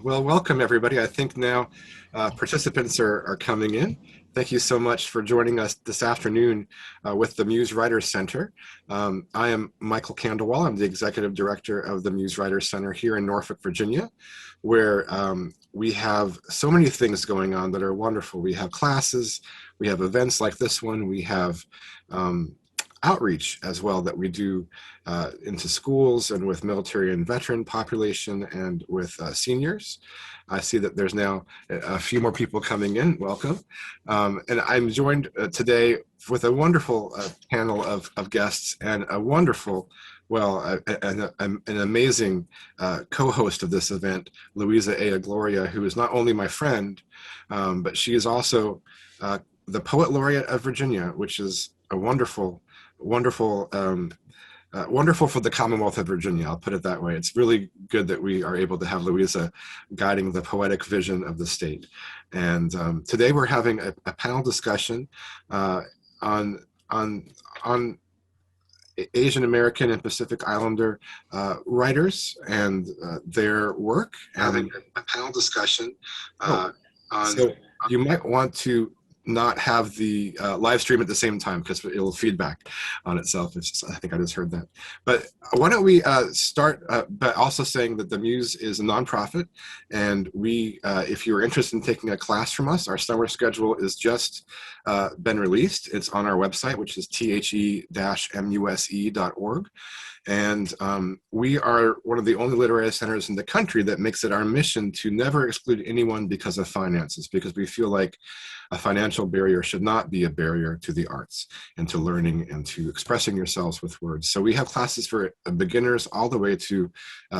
Well, welcome everybody. I think now participants are coming in. Thank you so much for joining us this afternoon with the Muse Writers Center. I am Michael Khandelwal. I'm the Executive Director of the Muse Writers Center here in Norfolk, Virginia, where we have so many things going on that are wonderful. We have classes, we have events like this one, we have outreach as well that we do into schools and with military and veteran population and with seniors. I see that there's now a few more people coming in. Welcome. And I'm joined today with a wonderful panel of guests and a wonderful, an amazing co-host of this event, Luisa Igloria, who is not only my friend, but she is also the Poet Laureate of Virginia, which is a wonderful for the Commonwealth of Virginia. I'll put it that way. It's really good that we are able to have Luisa guiding the poetic vision of the state. And today we're having a panel discussion on Asian American and Pacific Islander writers and their work. Having a panel discussion so you might want to not have the live stream at the same time because it'll feedback on itself. I think I just heard that. But why don't we start by also saying that the Muse is a nonprofit, and we, if you're interested in taking a class from us, our summer schedule is just been released. It's on our website, which is the-muse.org. And we are one of the only literary centers in the country that makes it our mission to never exclude anyone because of finances, because we feel like a financial barrier should not be a barrier to the arts and to learning and to expressing yourselves with words. So we have classes for beginners all the way to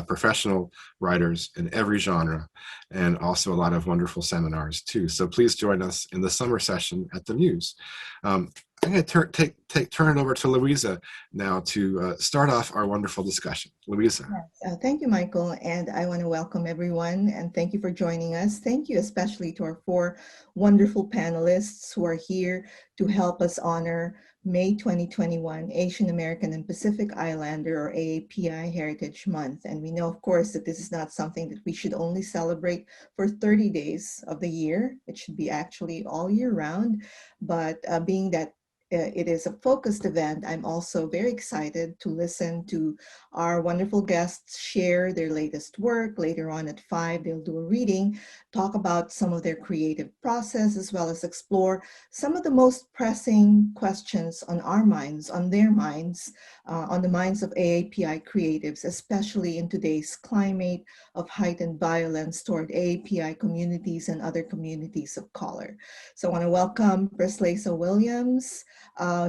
professional writers in every genre, and also a lot of wonderful seminars too. So please join us in the summer session at the Muse. I'm going to turn it over to Luisa now to start off our wonderful discussion. Luisa. Yes, thank you, Michael, and I want to welcome everyone and thank you for joining us. Thank you especially to our four wonderful panelists who are here to help us honor May 2021 Asian American and Pacific Islander, or AAPI, Heritage Month. And we know, of course, that this is not something that we should only celebrate for 30 days of the year. It should be actually all year round. But being that it is a focused event, I'm also very excited to listen to our wonderful guests share their latest work. Later on at 5, they'll do a reading, talk about some of their creative process, as well as explore some of the most pressing questions on our minds, on their minds, on the minds of AAPI creatives, especially in today's climate of heightened violence toward AAPI communities and other communities of color. So I want to welcome Preslaysa Williams.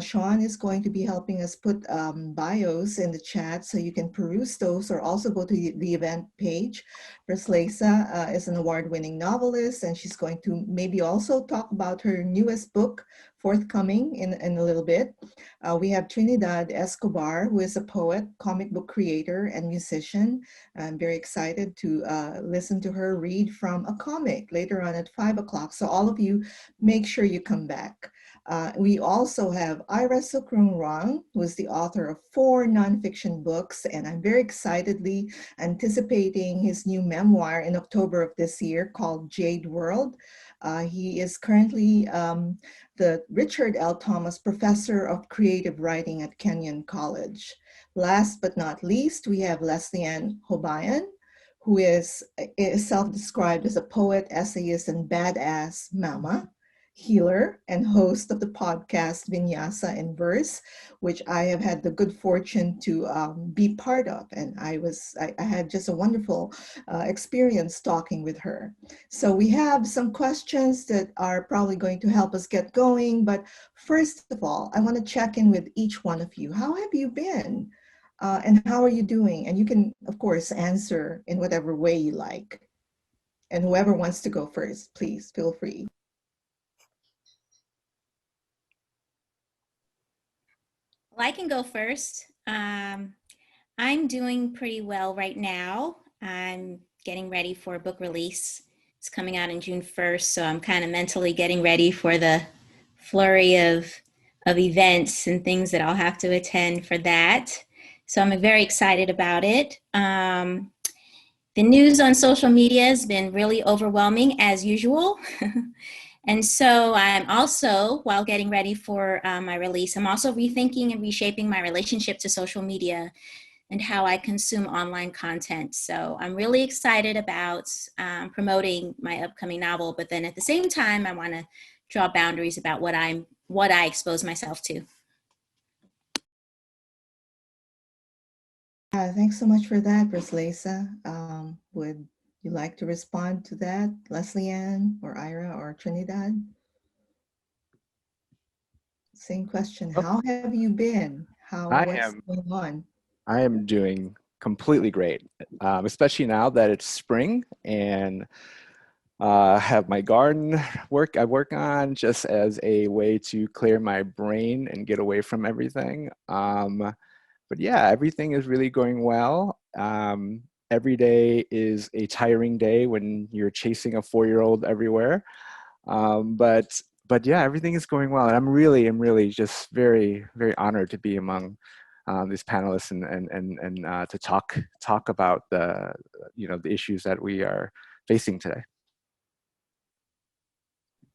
Sean is going to be helping us put bios in the chat so you can peruse those or also go to the event page. Preslaysa is an award-winning novelist, and she's going to maybe also talk about her newest book forthcoming in a little bit. We have Trinidad Escobar, who is a poet, comic book creator, and musician. I'm very excited to listen to her read from a comic later on at 5 o'clock. So all of you, make sure you come back. We also have Ira Sukrungruang, who is the author of 4 nonfiction books, and I'm very excitedly anticipating his new memoir in October of this year called Jade World. He is currently the Richard L. Thomas Professor of Creative Writing at Kenyon College. Last but not least, we have Leslieann Hobayan, who is self-described as a poet, essayist, and badass mama, healer, and host of the podcast Vinyasa in Verse, which I have had the good fortune to be part of. And I had just a wonderful experience talking with her. So we have some questions that are probably going to help us get going. But first of all, I want to check in with each one of you. How have you been? And how are you doing? And you can, of course, answer in whatever way you like. And whoever wants to go first, please feel free. Well, I can go first. I'm doing pretty well right now. I'm getting ready for a book release. It's coming out on June 1st, so I'm kind of mentally getting ready for the flurry of events and things that I'll have to attend for that. So I'm very excited about it. The news on social media has been really overwhelming as usual. And so I'm also, while getting ready for my release, I'm also rethinking and reshaping my relationship to social media and how I consume online content. So I'm really excited about promoting my upcoming novel, but then at the same time, I want to draw boundaries about what I expose myself to. Thanks so much for that, Preslaysa. Would you like to respond to that, Leslieann or Ira or Trinidad? Same question. How have you been? What's going on? I am doing completely great, especially now that it's spring and have my garden I work on just as a way to clear my brain and get away from everything. But yeah, everything is really going well. Every day is a tiring day when you're chasing a 4-year-old everywhere. But yeah, everything is going well. And I'm really just very, very honored to be among these panelists and to talk about the issues that we are facing today.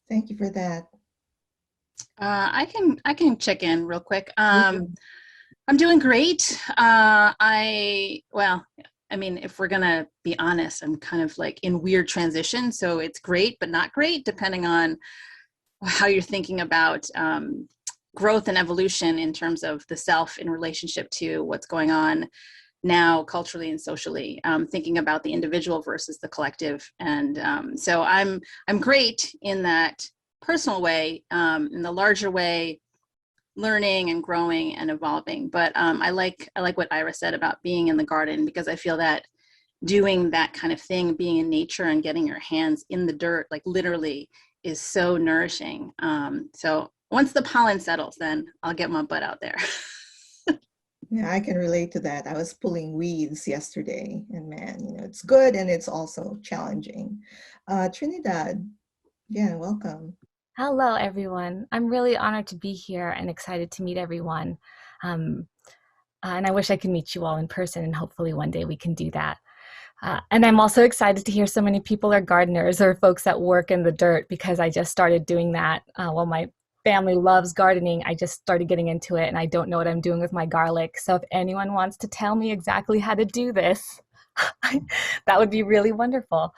Thank you for that. I can check in real quick. I'm doing great. I mean, if we're gonna be honest, I'm kind of like in weird transition. So it's great, but not great, depending on how you're thinking about growth and evolution in terms of the self in relationship to what's going on now culturally and socially, thinking about the individual versus the collective. And so I'm great in that personal way, in the larger way, learning and growing and evolving. But I like what Ira said about being in the garden, because I feel that doing that kind of thing, being in nature and getting your hands in the dirt, like literally, is so nourishing. So once the pollen settles, then I'll get my butt out there. Yeah, I can relate to that. I was pulling weeds yesterday, and man, it's good and it's also challenging. Trinidad, yeah, welcome. Hello, everyone. I'm really honored to be here and excited to meet everyone. And I wish I could meet you all in person, and hopefully one day we can do that. And I'm also excited to hear so many people are gardeners or folks that work in the dirt, because I just started doing that. While my family loves gardening, I just started getting into it, and I don't know what I'm doing with my garlic. So if anyone wants to tell me exactly how to do this, that would be really wonderful.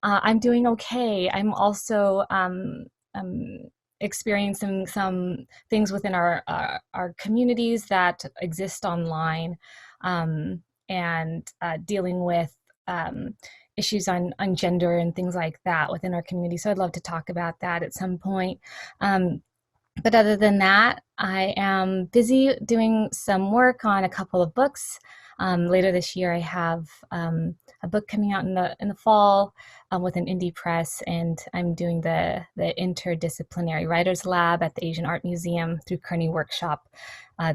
I'm doing okay. I'm also experiencing some things within our communities that exist online, and dealing with issues on gender and things like that within our community. So I'd love to talk about that at some point. But other than that, I am busy doing some work on a couple of books. Later this year, I have a book coming out in the fall with an indie press, and I'm doing the interdisciplinary writers lab at the Asian Art Museum through Kearney Workshop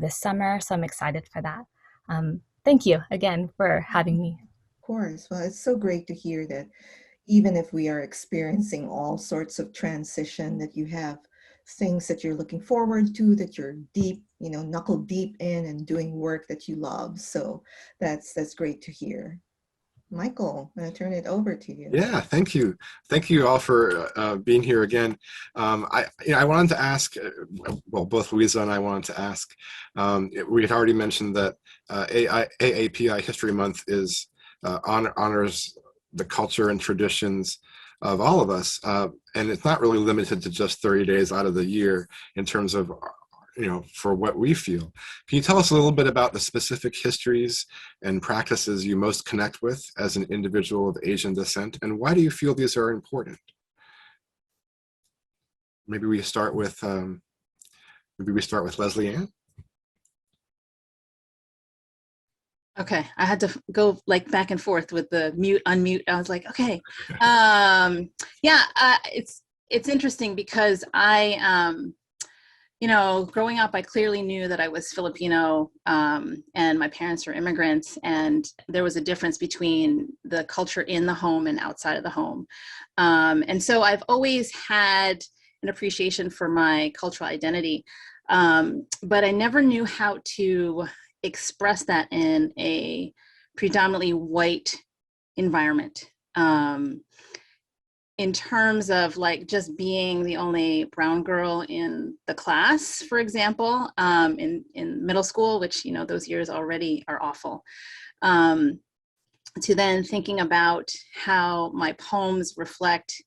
this summer. So I'm excited for that. Thank you again for having me. Of course. Well, it's so great to hear that even if we are experiencing all sorts of transition, that you have things that you're looking forward to, that you're deep, knuckle deep in and doing work that you love. So that's great to hear. Michael, I'm going to turn it over to you. Yeah, thank you. Thank you all for being here again. I wanted to ask, well, both Luisa and I wanted to ask, we had already mentioned that AAPI History Month honors the culture and traditions of all of us, and it's not really limited to just 30 days out of the year in terms of for what we feel. Can you tell us a little bit about the specific histories and practices you most connect with as an individual of Asian descent, and why do you feel these are important? Maybe we start with Leslieann. Okay, I had to go like back and forth with the mute, unmute. I was like, okay. It's interesting because growing up, I clearly knew that I was Filipino, and my parents were immigrants, and there was a difference between the culture in the home and outside of the home. And so I've always had an appreciation for my cultural identity, but I never knew how to express that in a predominantly white environment. In terms of like just being the only brown girl in the class, for example, in middle school, which, you know, those years already are awful, to then thinking about how my poems reflect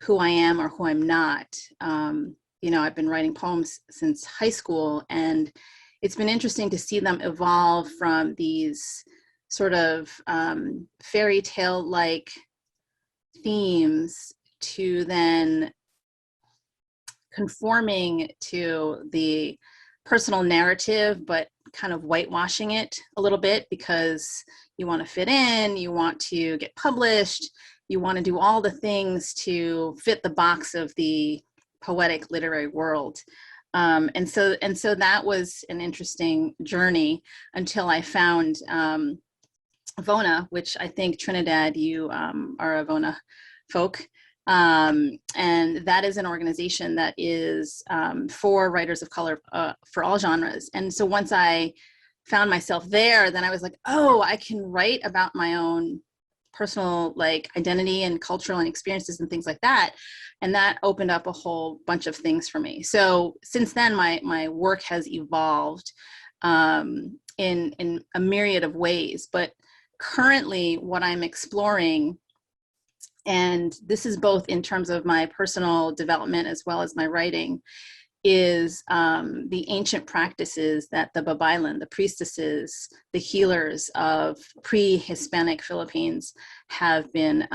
who I am or who I'm not. You know, I've been writing poems since high school, and it's been interesting to see them evolve from these sort of fairy tale-like themes to then conforming to the personal narrative, but kind of whitewashing it a little bit because you want to fit in, you want to get published, you want to do all the things to fit the box of the poetic literary world. And so that was an interesting journey until I found Vona, which I think Trinidad, you are a Vona folk. And that is an organization that is for writers of color for all genres. And so once I found myself there, then I was like, oh, I can write about my own personal like identity and cultural and experiences and things like that. And that opened up a whole bunch of things for me. So since then, my work has evolved in a myriad of ways. But currently what I'm exploring, and this is both in terms of my personal development as well as my writing, is the ancient practices that the Babaylan, the priestesses, the healers of pre-Hispanic Philippines have been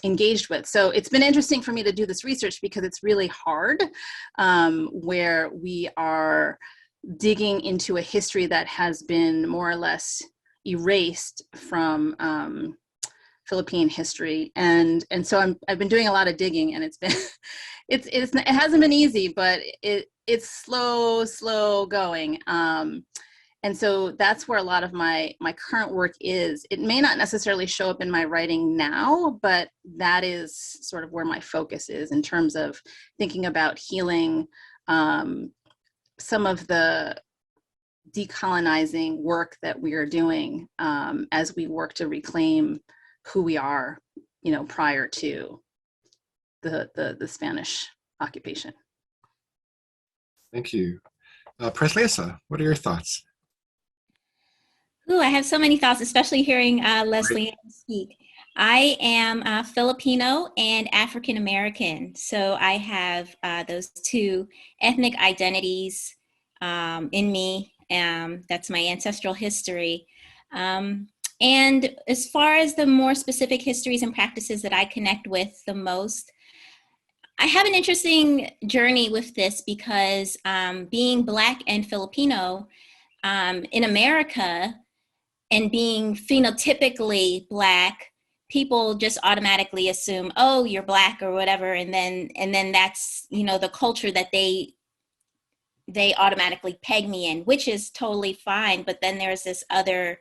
engaged with. So it's been interesting for me to do this research because it's really hard, where we are digging into a history that has been more or less erased from Philippine history, and so I've been doing a lot of digging, and it's been it hasn't been easy, but it's slow going, and so that's where a lot of my current work is. It may not necessarily show up in my writing now, but that is sort of where my focus is in terms of thinking about healing some of the decolonizing work that we are doing as we work to reclaim who we are, you know, prior to the Spanish occupation. Thank you. Preslaysa, what are your thoughts? Ooh, I have so many thoughts, especially hearing Leslieann speak. I am Filipino and African American, so I have those two ethnic identities in me. That's my ancestral history. And as far as the more specific histories and practices that I connect with the most, I have an interesting journey with this because being Black and Filipino in America and being phenotypically Black, people just automatically assume, oh, you're Black or whatever. And then that's, you know, the culture that they automatically peg me in, which is totally fine. But then there's this other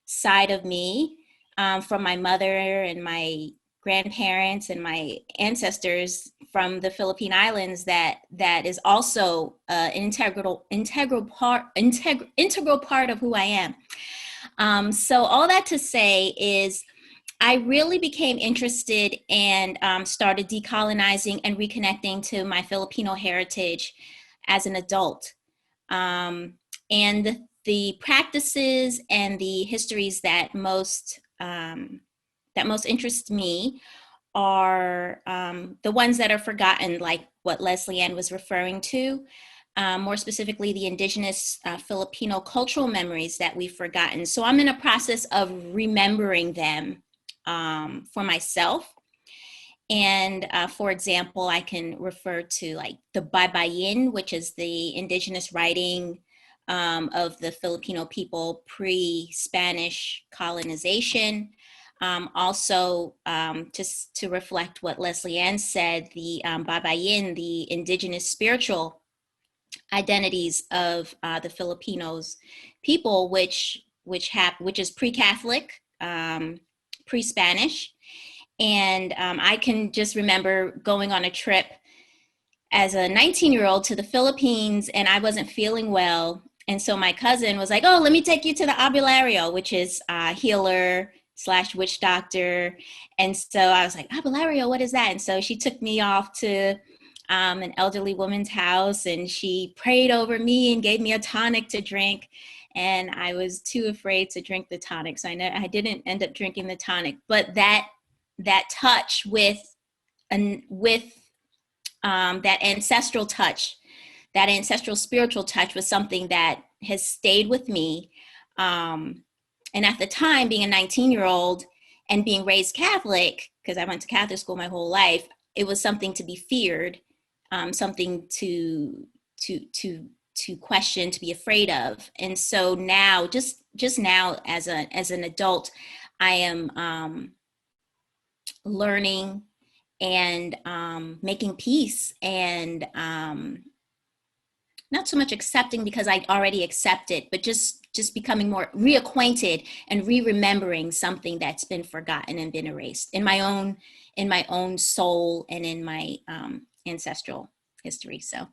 side of me from my mother and my grandparents and my ancestors from the Philippine Islands that is also an integral part of who I am. So all that to say is I really became interested and started decolonizing and reconnecting to my Filipino heritage as an adult. And the practices and the histories that most interest me are the ones that are forgotten, like what Leslieann was referring to, more specifically the indigenous Filipino cultural memories that we've forgotten. So I'm in a process of remembering them for myself. And for example, I can refer to like the Baybayin, which is the indigenous writing of the Filipino people pre-Spanish colonization. Also, just to reflect what Leslieann said, the Baybayin, the indigenous spiritual identities of the Filipinos people, which is pre-Catholic, pre-Spanish. And I can just remember going on a trip as a 19-year-old to the Philippines, and I wasn't feeling well. And so my cousin was like, oh, let me take you to the Abulario, which is a healer / witch doctor. And so I was like, Abulario, what is that? And so she took me off to an elderly woman's house, and she prayed over me and gave me a tonic to drink. And I was too afraid to drink the tonic. So I didn't end up drinking the tonic. But that touch with that ancestral touch, that ancestral spiritual touch, was something that has stayed with me. And at the time, being a 19-year-old and being raised Catholic, because I went to Catholic school my whole life, it was something to be feared, something to question, to be afraid of. And so now, just now, as an adult, I am learning and making peace, and not so much accepting, because I already accept it, but just becoming more reacquainted and remembering something that's been forgotten and been erased in my own soul and in my ancestral history. So,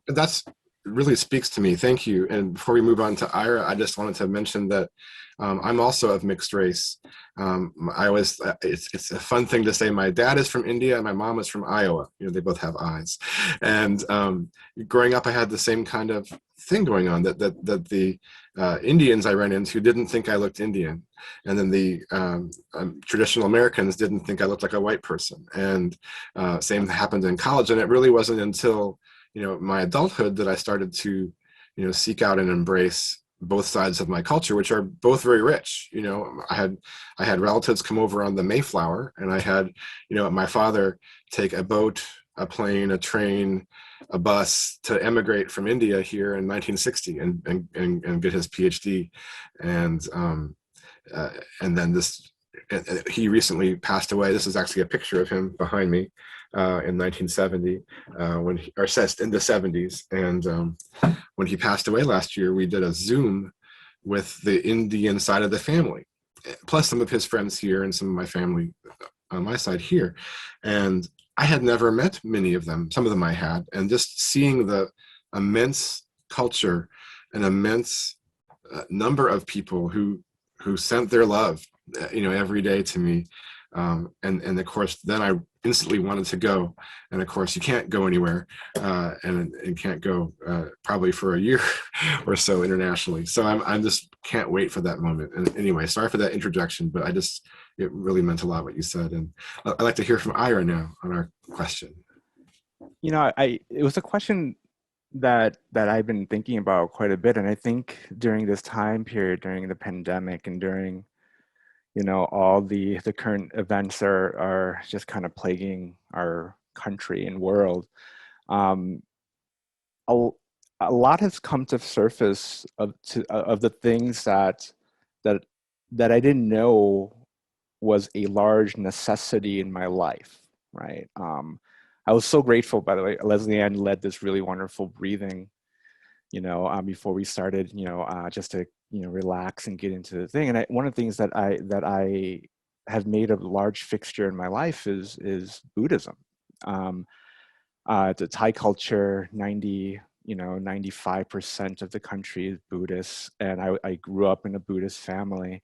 that's really speaks to me. Thank you. And before we move on to Ira, I just wanted to mention that I'm also of mixed race. It's a fun thing to say. My dad is from India and my mom is from Iowa. They both have eyes. And growing up, I had the same kind of thing going on, that the Indians I ran into didn't think I looked Indian. And then the traditional Americans didn't think I looked like a white person. And same happened in college. And it really wasn't until my adulthood that I started to seek out and embrace both sides of my culture, which are both very rich. I had relatives come over on the Mayflower, and I had my father take a boat, a plane, a train, a bus to emigrate from India here in 1960 and get his PhD. And then he recently passed away. This is actually a picture of him behind me in 1970, in the 70s. And when he passed away last year, we did a Zoom with the Indian side of the family, plus some of his friends here and some of my family on my side here. And I had never met many of them. Some of them I had. And just seeing the immense culture, an immense number of people who sent their love every day to me. And of course, then I instantly wanted to go. And of course, you can't go anywhere and can't go probably for a year or so internationally. So I just can't wait for that moment. And anyway, sorry for that introduction, but it really meant a lot what you said. And I'd like to hear from Ira now on our question. It was a question that I've been thinking about quite a bit. And I think during this time period, during the pandemic and during all the current events are just kind of plaguing our country and world. A lot has come to surface of the things that I didn't know was a large necessity in my life, right? I was so grateful, by the way. Leslieann led this really wonderful breathing, before we started, just to relax and get into the thing. And one of the things that I have made a large fixture in my life is Buddhism. The Thai culture, 95% of the country is Buddhist, and I grew up in a Buddhist family.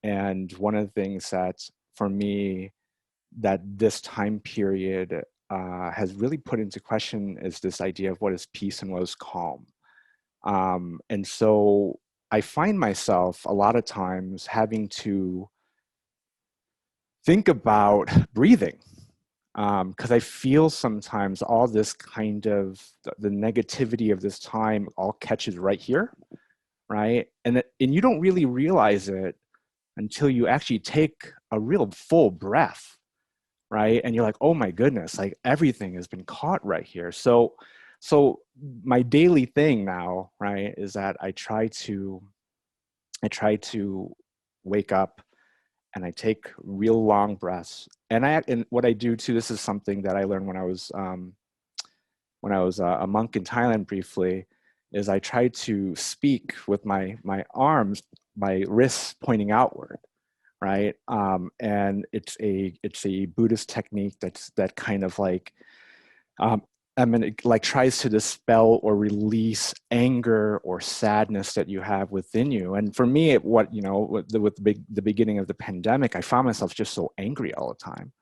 And one of the things that for me that this time period has really put into question is this idea of what is peace and what is calm. And so I find myself a lot of times having to think about breathing, because I feel sometimes all this kind of the negativity of this time all catches right here, right? And you don't really realize it until you actually take a real full breath, right? And you're like, oh my goodness, like everything has been caught right here. So my daily thing now, right, is that I try to wake up and I take real long breaths. And what I do too, this is something that I learned when I was a monk in Thailand briefly, is I try to speak with my arms, my wrists pointing outward, right? And it's a Buddhist technique that kind of like I mean, it like tries to dispel or release anger or sadness that you have within you. And for me, with the beginning of the pandemic, I found myself just so angry all the time,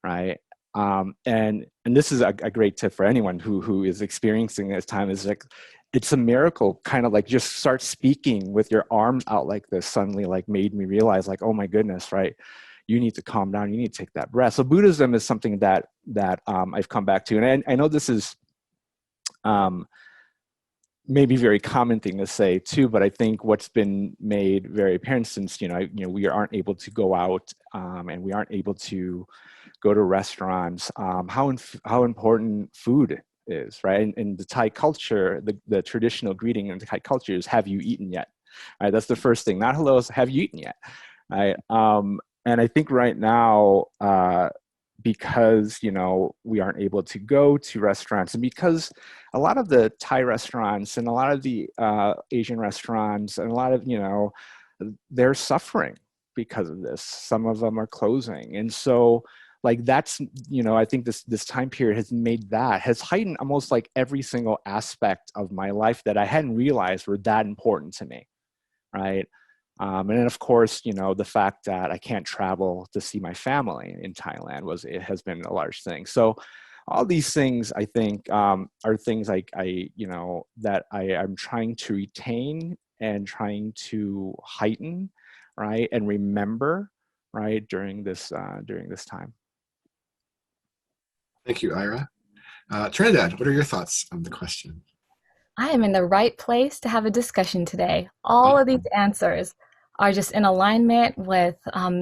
right? And this is a great tip for anyone who is experiencing this time, is like, it's a miracle, kind of like just start speaking with your arms out like this suddenly like made me realize like, oh my goodness, right? You need to calm down. You need to take that breath. So Buddhism is something that I've come back to. And I know this is maybe a very common thing to say too, but I think what's been made very apparent since, we aren't able to go out and we aren't able to go to restaurants, how important food is, right? In the Thai culture, the traditional greeting in the Thai culture is, have you eaten yet? Right? That's the first thing. Not hello, have you eaten yet? Right? And I think right now, because, we aren't able to go to restaurants, and because a lot of the Thai restaurants and a lot of the Asian restaurants and a lot of, they're suffering because of this. Some of them are closing. And so like that's, I think this time period has heightened almost like every single aspect of my life that I hadn't realized were that important to me, right? And then of course, the fact that I can't travel to see my family in Thailand has been a large thing. So all these things, I think, are things like that I'm trying to retain and trying to heighten, right, and remember, right, during this time. Thank you, Ira. Trinidad, what are your thoughts on the question? I am in the right place to have a discussion today. All of these answers are just in alignment with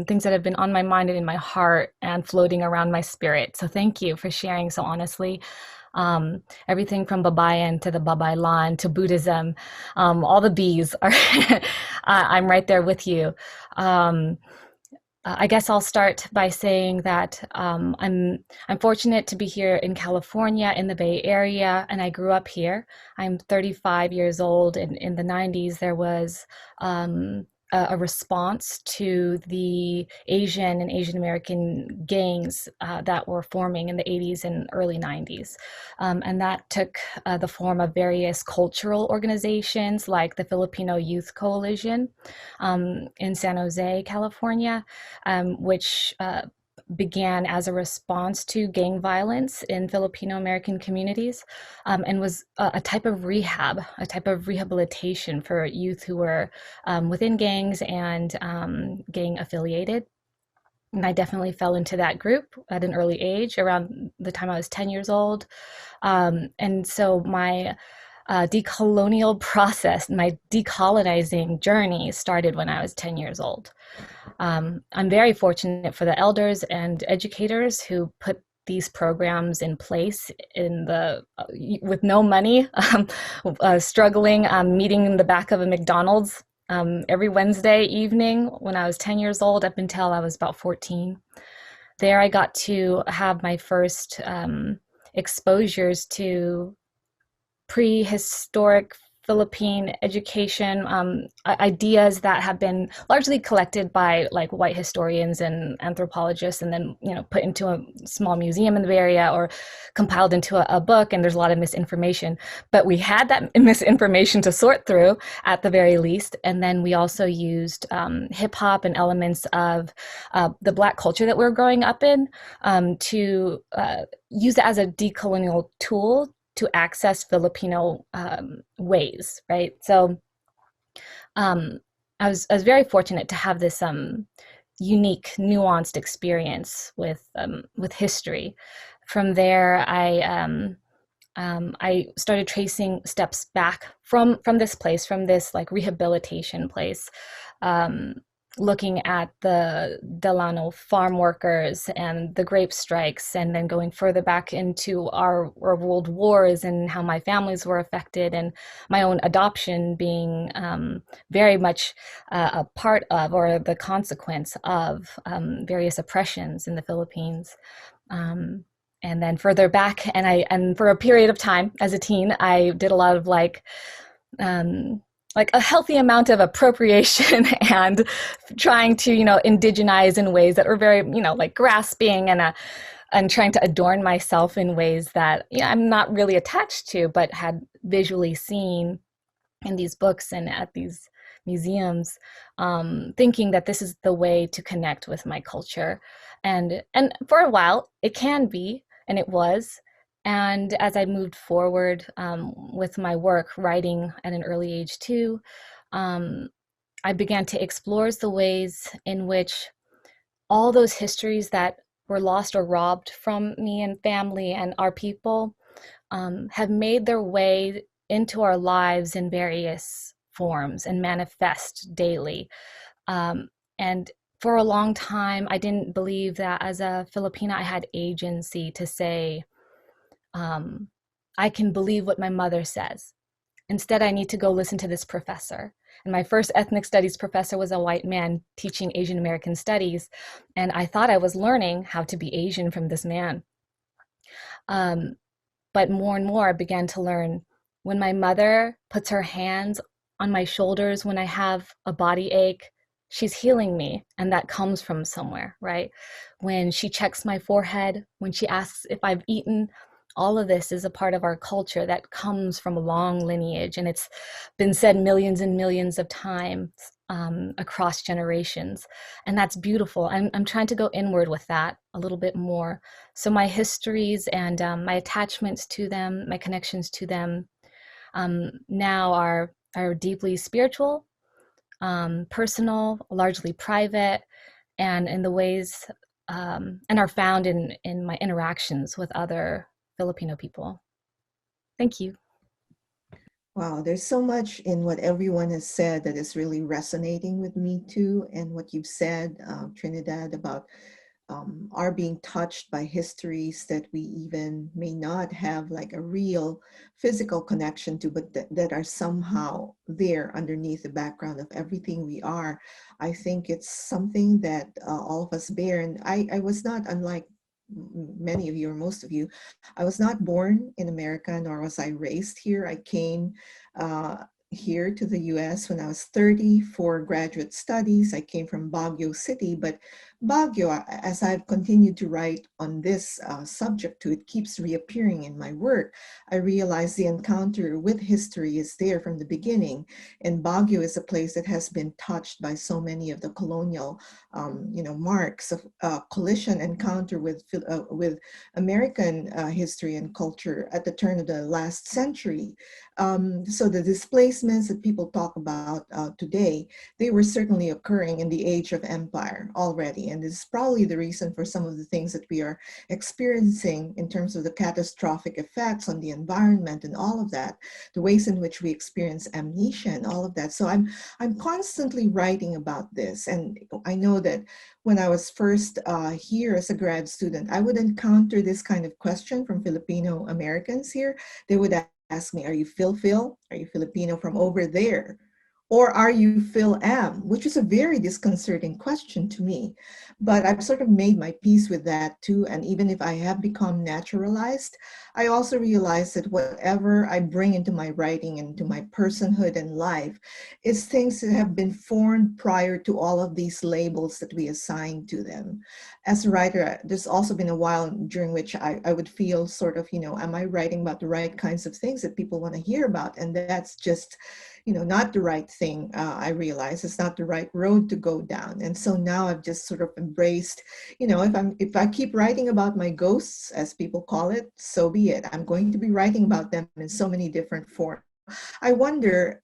things that have been on my mind and in my heart and floating around my spirit. So thank you for sharing so honestly. Everything from Babayan to the Babaylan to Buddhism, all the B's are, I'm right there with you. I guess I'll start by saying that I'm fortunate to be here in California in the Bay Area, and I grew up here. I'm 35 years old, and in the 90s there was a response to the Asian and Asian American gangs that were forming in the 80s and early 90s. And that took the form of various cultural organizations like the Filipino Youth Coalition in San Jose, California, which began as a response to gang violence in Filipino American communities, and was a type of rehab, a type of rehabilitation for youth who were within gangs and gang affiliated. And I definitely fell into that group at an early age, around the time I was 10 years old. And so my decolonial process, my decolonizing journey started when I was 10 years old. I'm very fortunate for the elders and educators who put these programs in place with no money, struggling, meeting in the back of a McDonald's every Wednesday evening when I was 10 years old up until I was about 14. There I got to have my first exposures to prehistoric Philippine education, ideas that have been largely collected by like white historians and anthropologists, and then put into a small museum in the Bay Area or compiled into a book. And there's a lot of misinformation, but we had that misinformation to sort through at the very least. And then we also used hip hop and elements of the Black culture that we were growing up in to use it as a decolonial tool to access Filipino ways, right? So I was very fortunate to have this unique, nuanced experience with history. From there, I started tracing steps back from this place, from this like rehabilitation place, looking at the Delano farm workers and the grape strikes, and then going further back into our world wars and how my families were affected, and my own adoption being very much a part of, or the consequence of, various oppressions in the Philippines. And then further back, and for a period of time as a teen, I did a lot of like a healthy amount of appropriation and trying to, indigenize in ways that were very, like grasping, and and trying to adorn myself in ways that I'm not really attached to, but had visually seen in these books and at these museums, thinking that this is the way to connect with my culture. And for a while, it can be, and it was. And as I moved forward with my work, writing at an early age too, I began to explore the ways in which all those histories that were lost or robbed from me and family and our people have made their way into our lives in various forms and manifest daily. And for a long time, I didn't believe that as a Filipina, I had agency to say, I can believe what my mother says. Instead, I need to go listen to this professor. And my first ethnic studies professor was a white man teaching Asian American studies. And I thought I was learning how to be Asian from this man. But more and more, I began to learn when my mother puts her hands on my shoulders when I have a body ache, she's healing me. And that comes from somewhere, right? When she checks my forehead, when she asks if I've eaten, all of this is a part of our culture that comes from a long lineage. And it's been said millions and millions of times across generations. And that's beautiful. I'm trying to go inward with that a little bit more. So my histories and my attachments to them, my connections to them now are deeply spiritual, personal, largely private, and in the ways and are found in my interactions with other Filipino people. Thank you. Wow, there's so much in what everyone has said that is really resonating with me too. And what you've said, Trinidad, about are being touched by histories that we even may not have like a real physical connection to, but that are somehow there underneath the background of everything we are. I think it's something that all of us bear. And I was not, unlike many of you or most of you, I was not born in America, nor was I raised here. I came here to the US when I was 30 for graduate studies. I came from Baguio City, but Baguio, as I've continued to write on this subject too, it keeps reappearing in my work. I realize the encounter with history is there from the beginning, and Baguio is a place that has been touched by so many of the colonial, marks of collision encounter with American history and culture at the turn of the last century. So the displacements that people talk about today, they were certainly occurring in the age of empire already. And this is probably the reason for some of the things that we are experiencing in terms of the catastrophic effects on the environment and all of that, the ways in which we experience amnesia and all of that. So I'm constantly writing about this. And I know that when I was first here as a grad student, I would encounter this kind of question from Filipino Americans here. They would ask me, are you Phil? Are you Filipino from over there? Or are you Phil-Am? Which is a very disconcerting question to me. But I've sort of made my peace with that too. And even if I have become naturalized, I also realize that whatever I bring into my writing and into my personhood and life is things that have been formed prior to all of these labels that we assign to them. As a writer, there's also been a while during which I would feel sort of, am I writing about the right kinds of things that people want to hear about? And that's just, not the right thing. I realize it's not the right road to go down. And so now I've just sort of embraced, if I keep writing about my ghosts, as people call it, so be it. I'm going to be writing about them in so many different forms. I wonder,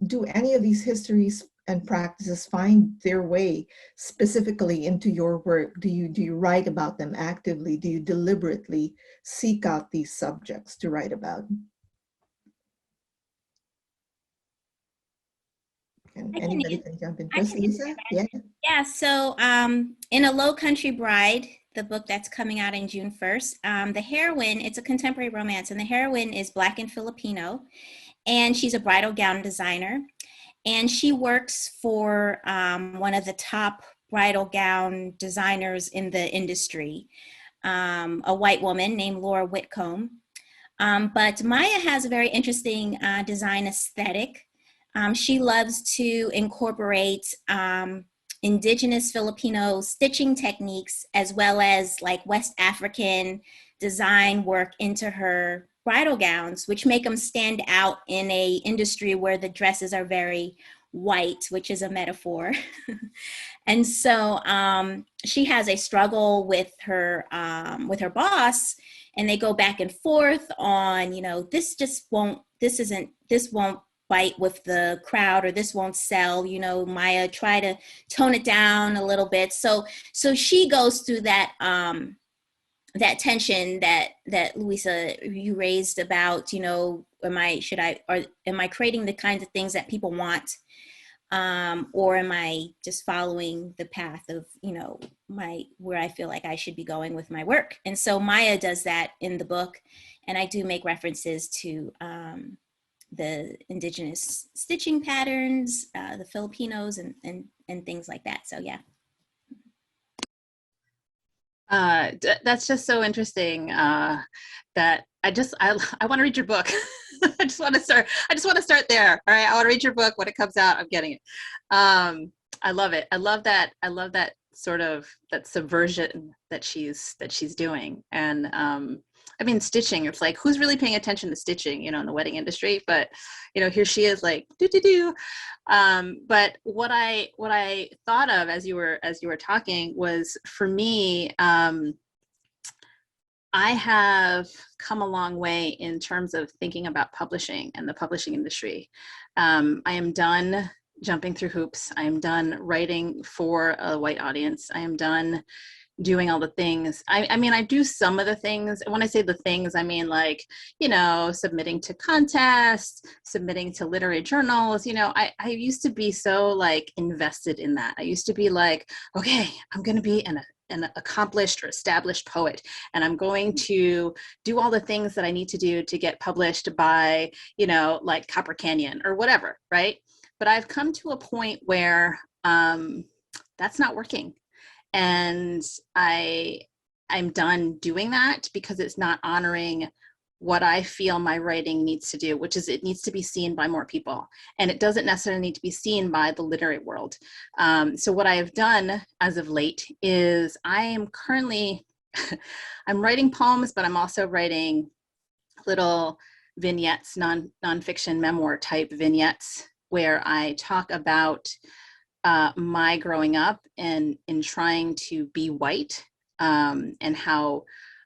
do any of these histories and practices find their way specifically into your work? Do you write about them actively? Do you deliberately seek out these subjects to write about? And anybody can jump in. Preslaysa? Yeah. Yeah, so in A Low Country Bride, the book that's coming out in June 1st, the heroine, it's a contemporary romance, and the heroine is Black and Filipino, and she's a bridal gown designer, and she works for one of the top bridal gown designers in the industry, a white woman named Laura Whitcomb. But Maya has a very interesting design aesthetic. She loves to incorporate indigenous Filipino stitching techniques, as well as like West African design work into her bridal gowns, which make them stand out in a industry where the dresses are very white, which is a metaphor. And so she has a struggle with her boss, and they go back and forth on, you know, this won't bite with the crowd, or this won't sell, you know, Maya, try to tone it down a little bit. So she goes through that that tension that Luisa, you raised about, you know, am I creating the kinds of things that people want, or am I just following the path of, you know, where I feel like I should be going with my work? And so Maya does that in the book, and I do make references to the indigenous stitching patterns, the Filipinos, and things like that. So yeah. That's just so interesting, that I want to read your book. I just want to start there. All right. I want to read your book. When it comes out, I'm getting it. I love it. I love that sort of that subversion that she's doing. And, I mean, stitching, it's like, who's really paying attention to stitching, you know, in the wedding industry? But, you know, here she is like, but what I thought of as you were talking was, for me, I have come a long way in terms of thinking about publishing and the publishing industry. I am done jumping through hoops. I am done writing for a white audience. I am done doing all the things. I mean, I do some of the things. When I say the things, I mean, like, you know, submitting to contests, submitting to literary journals. You know, I used to be so like invested in that. I used to be like, okay, I'm going to be an accomplished or established poet, and I'm going to do all the things that I need to do to get published by, you know, like Copper Canyon or whatever, right? But I've come to a point where that's not working. And I'm done doing that, because it's not honoring what I feel my writing needs to do, which is it needs to be seen by more people. And it doesn't necessarily need to be seen by the literary world. So what I have done as of late is I am currently, I'm writing poems, but I'm also writing little vignettes, nonfiction memoir type vignettes, where I talk about my growing up and in trying to be white, and how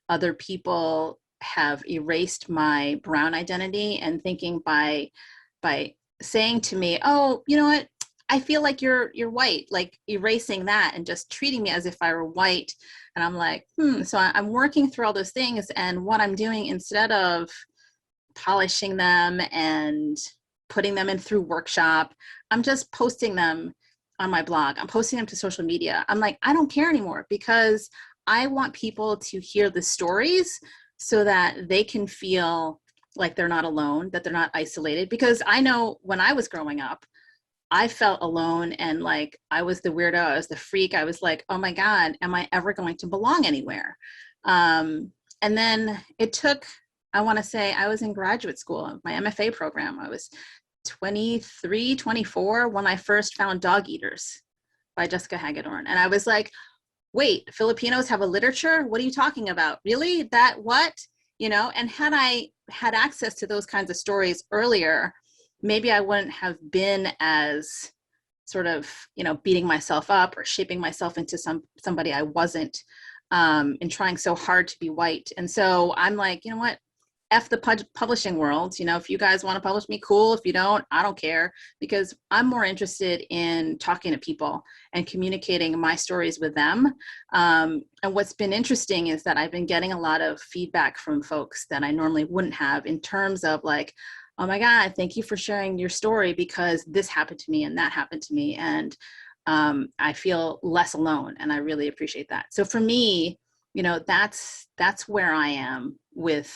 other people have erased my brown identity, and thinking by saying to me, oh, you know what, I feel like you're white, like erasing that and just treating me as if I were white. And I'm like, so I'm working through all those things. And what I'm doing, instead of polishing them and putting them in through workshop, I'm just posting them on my blog. I'm posting them to social media. I'm like, I don't care anymore, because I want people to hear the stories so that they can feel like they're not alone, that they're not isolated. Because I know when I was growing up, I felt alone, and like I was the weirdo, I was the freak. I was like, oh my God, am I ever going to belong anywhere? And then it took, I want to say, I was in graduate school, my MFA program. I was 23, 24 when I first found Dog Eaters by Jessica Hagedorn. And I was like, wait, Filipinos have a literature? What are you talking about? Really? That what? You know, and had I had access to those kinds of stories earlier, maybe I wouldn't have been as sort of, you know, beating myself up or shaping myself into somebody I wasn't, and trying so hard to be white. And so I'm like, you know what? F the publishing world. You know, if you guys want to publish me, cool. If you don't, I don't care, because I'm more interested in talking to people and communicating my stories with them. And what's been interesting is that I've been getting a lot of feedback from folks that I normally wouldn't have, in terms of like, oh my God, thank you for sharing your story, because this happened to me and that happened to me. And I feel less alone, and I really appreciate that. So for me, you know, that's where I am with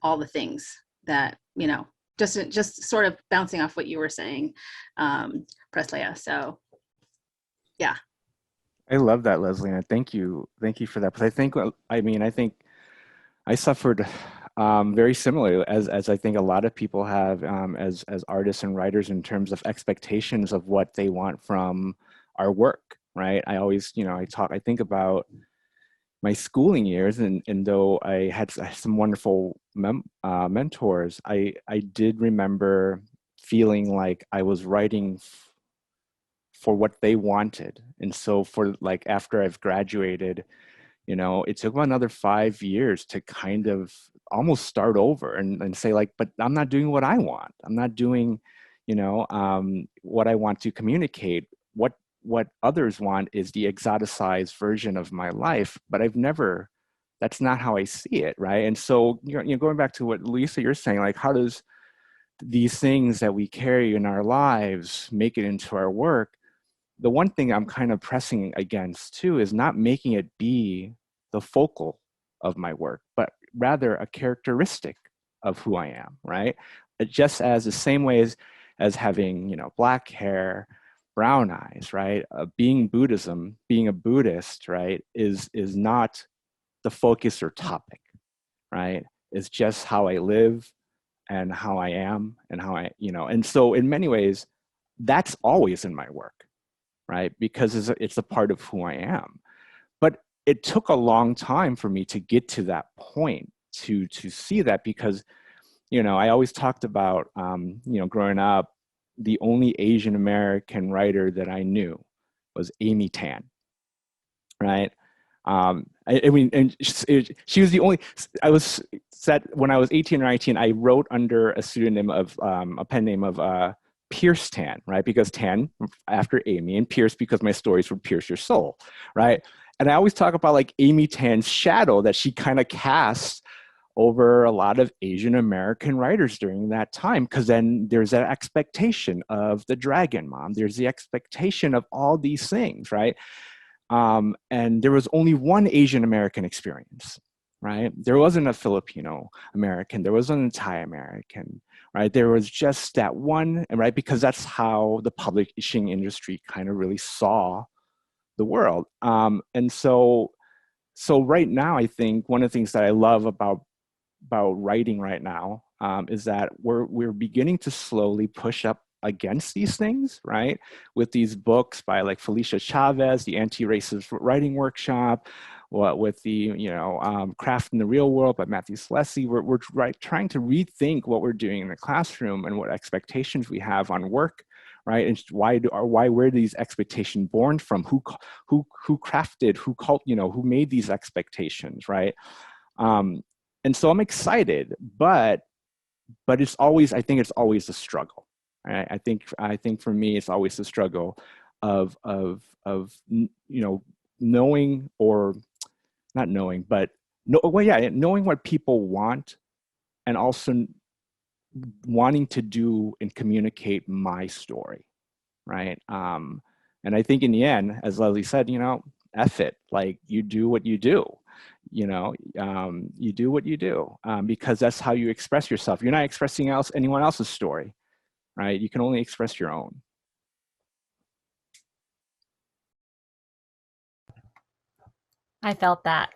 all the things that, you know, just sort of bouncing off what you were saying, Preslaysa. So yeah. I love that, Leslieann. Thank you for that. But I think I suffered very similarly as I think a lot of people have, as artists and writers, in terms of expectations of what they want from our work. right? I always, I think about my schooling years, and though I had some wonderful mentors, I did remember feeling like I was writing for what they wanted. And so for like, after I've graduated, it took about another 5 years to kind of almost start over and say like, but I'm not doing what I want. I'm not doing, what I want to communicate. What others want is the exoticized version of my life, but that's not how I see it, right? And so, going back to what Luisa, you're saying, like, how does these things that we carry in our lives make it into our work? The one thing I'm kind of pressing against too is not making it be the focal of my work, but rather a characteristic of who I am, right? Just as the same way as having, black hair, brown eyes, right? Being a Buddhist, right, is not the focus or topic, right? It's just how I live and how I am and how and so in many ways, that's always in my work, right? Because it's a part of who I am. But it took a long time for me to get to that point to see that, because, I always talked about, growing up, the only Asian American writer that I knew was Amy Tan, right? I mean, and she was the only. I was set when I was 18 or 19. I wrote under a pseudonym of a pen name of Pierce Tan, right? Because Tan after Amy, and Pierce because my stories would pierce your soul, right? And I always talk about like Amy Tan's shadow that she kind of cast over a lot of Asian American writers during that time, because then there's that expectation of the dragon mom. There's the expectation of all these things, right? And there was only one Asian American experience, right? There wasn't a Filipino American. There wasn't a Thai American, right? There was just that one, right? Because that's how the publishing industry kind of really saw the world. And so right now, I think one of the things that I love about writing right now is that we're beginning to slowly push up against these things, right? With these books by like Felicia Chavez, the Anti-Racist Writing Workshop, with the Craft in the Real World by Matthew Slessy. We're trying to rethink what we're doing in the classroom and what expectations we have on work, right? And why were these expectations born from? Who crafted? Who made these expectations, right? And so I'm excited, but it's always, I think it's always a struggle. Right? I think for me, it's always the struggle of knowing, or not knowing, but knowing what people want, and also wanting to do and communicate my story, right? And I think in the end, as Leslie said, F it, like you do what you do. You do what you do, because that's how you express yourself. You're not expressing anyone else's story, right? You can only express your own. I felt that.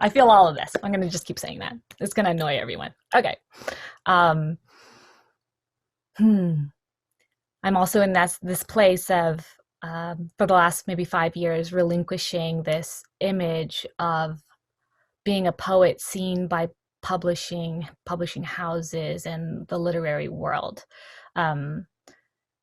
I feel all of this. I'm going to just keep saying that. It's going to annoy everyone. Okay. I'm also in this place of, for the last maybe 5 years, relinquishing this image of being a poet seen by publishing houses and the literary world,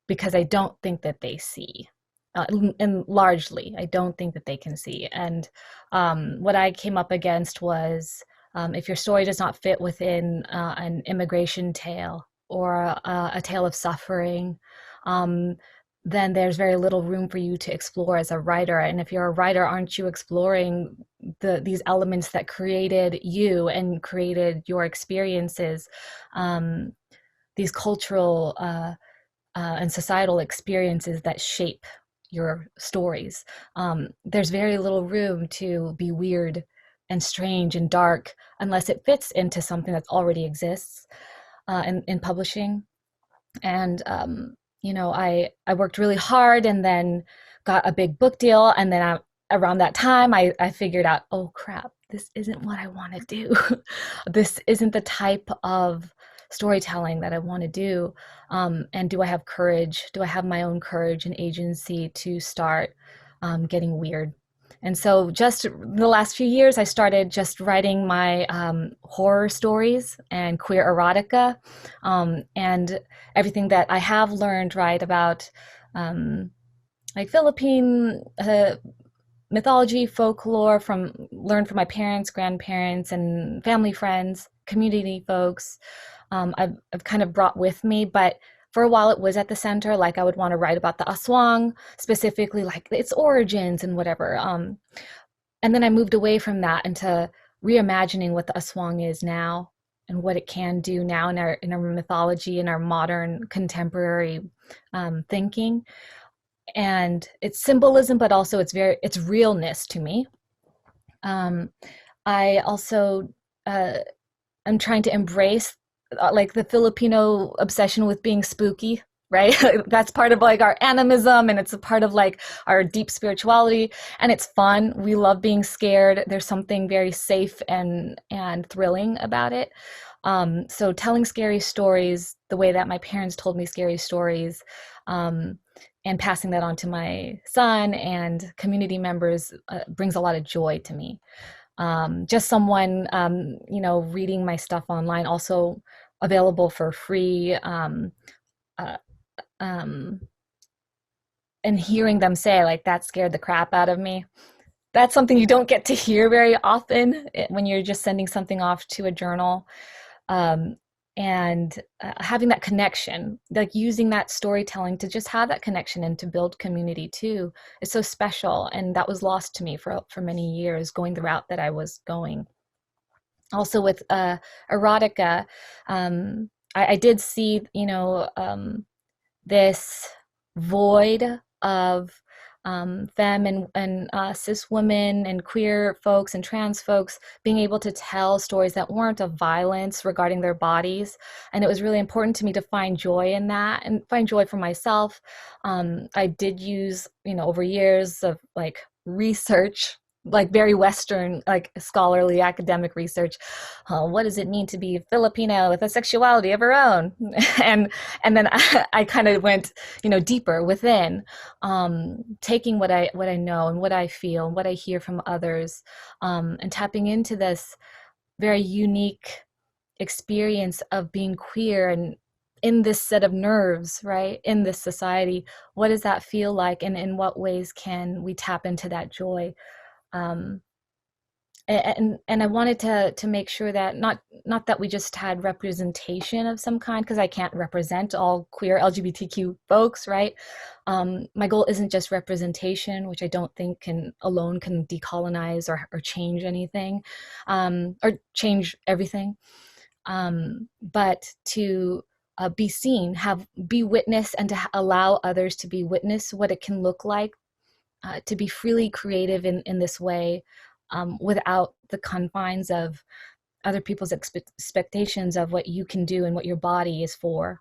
because I don't think that they see, and largely I don't think that they can see. And what I came up against was, if your story does not fit within an immigration tale or a tale of suffering, then there's very little room for you to explore as a writer. And if you're a writer, aren't you exploring these elements that created you and created your experiences, these cultural and societal experiences that shape your stories? There's very little room to be weird and strange and dark unless it fits into something that already exists in publishing. And I worked really hard and then got a big book deal. And then around that time, I figured out, oh crap, this isn't what I want to do. This isn't the type of storytelling that I want to do? And do I have courage? Do I have my own courage and agency to start getting weird? And so just the last few years, I started just writing my horror stories and queer erotica, and everything that I have learned, right, about like Philippine mythology, folklore, learned from my parents, grandparents, and family friends, community folks. I've kind of brought with me, but for a while it was at the center. Like I would want to write about the aswang, specifically like its origins and whatever. And then I moved away from that into reimagining what the aswang is now and what it can do now in our mythology, in our modern contemporary thinking. And its symbolism, but also its realness to me. I also I'm trying to embrace like the Filipino obsession with being spooky, right? That's part of like our animism, and it's a part of like our deep spirituality, and it's fun. We love being scared. There's something very safe and thrilling about it. So telling scary stories the way that my parents told me scary stories, and passing that on to my son and community members brings a lot of joy to me. Just someone, reading my stuff online, also available for free, and hearing them say like, that scared the crap out of me. That's something you don't get to hear very often when you're just sending something off to a journal. And having that connection, like using that storytelling to just have that connection and to build community too, is so special. And that was lost to me for many years, going the route that I was going. Also with erotica, I did see, this void of femme and cis women and queer folks and trans folks being able to tell stories that weren't of violence regarding their bodies. And it was really important to me to find joy in that and find joy for myself. I did use, over years of like research, like very Western, like scholarly academic research. What does it mean to be Filipino with a sexuality of her own? and then I kind of went, deeper within, taking what I know and what I feel and what I hear from others, and tapping into this very unique experience of being queer and in this set of nerves, right? In this society, what does that feel like, and in what ways can we tap into that joy? And I wanted to make sure that not that we just had representation of some kind, because I can't represent all queer LGBTQ folks, right? My goal isn't just representation, which I don't think can decolonize or change anything, or change everything, but to be seen, be witness, and to allow others to be witness what it can look like to be freely creative in this way, without the confines of other people's expectations of what you can do and what your body is for.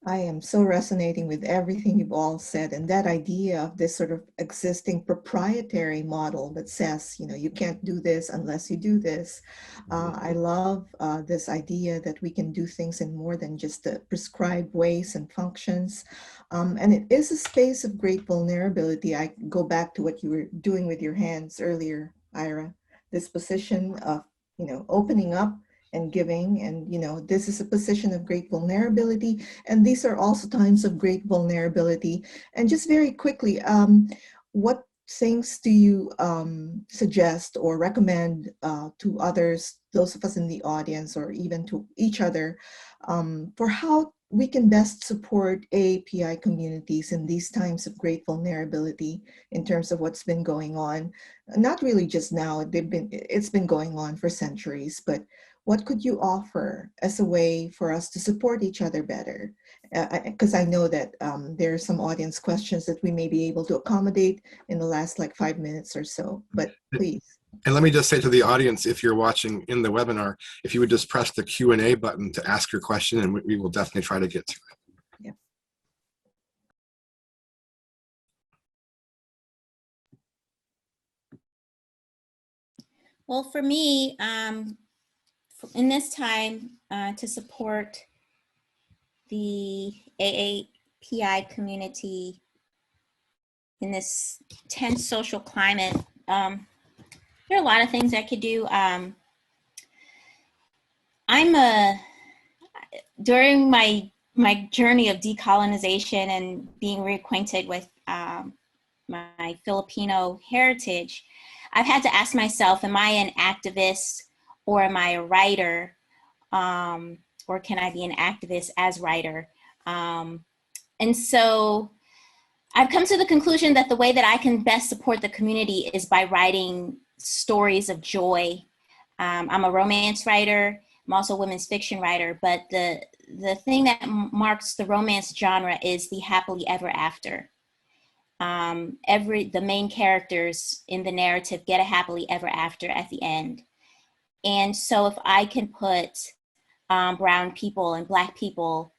I am so resonating with everything you've all said, and that idea of this sort of existing proprietary model that says, you can't do this unless you do this. I love this idea that we can do things in more than just the prescribed ways and functions. And it is a space of great vulnerability. I go back to what you were doing with your hands earlier, Ira, this position of, opening up and giving. And, this is a position of great vulnerability. And these are also times of great vulnerability. And just very quickly, what things do you suggest or recommend to others, those of us in the audience, or even to each other, for how we can best support AAPI communities in these times of great vulnerability in terms of what's been going on? Not really just now, it's been going on for centuries, but what could you offer as a way for us to support each other better? Because I know that there are some audience questions that we may be able to accommodate in the last 5 minutes or so, but please. And let me just say to the audience, if you're watching in the webinar, if you would just press the Q&A button to ask your question, and we will definitely try to get to it. Yeah. Well, for me, in this time to support the AAPI community in this tense social climate. There are a lot of things I could do. During my journey of decolonization and being reacquainted with my Filipino heritage, I've had to ask myself, am I an activist or am I a writer? Or can I be an activist as writer? And so I've come to the conclusion that the way that I can best support the community is by writing stories of joy. I'm a romance writer. I'm also a women's fiction writer, but the thing that marks the romance genre is the happily ever after. The main characters in the narrative get a happily ever after at the end. And so if I can put brown people and Black people